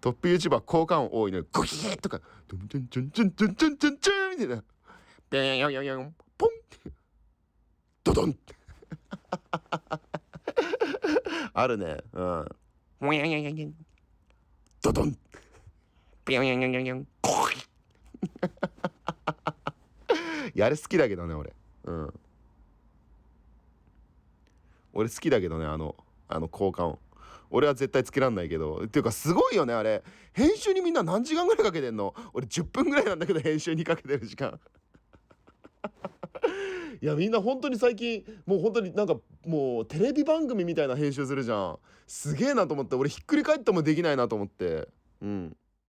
トップ YouTuber 効果音多いのにゴキーとかドンチュンチュンチュンチュンチュンチュンチュンみたいなビョンヨンヨンヨンポンドドンあるね。うん。ドドンビョンヨンヨンヨンヨンコキいやあれ好きだけどね俺。うん。俺好きだけどね効果音。俺は絶対つけらんないけどっていうかすごいよねあれ。編集にみんな何時間ぐらいかけてんの？俺10分ぐらいなんだけど編集にかけてる時間いやみんな本当に最近もう本当になんかもうテレビ番組みたいな編集するじゃん。すげえなと思って俺ひっくり返ってもできないなと思って。うん。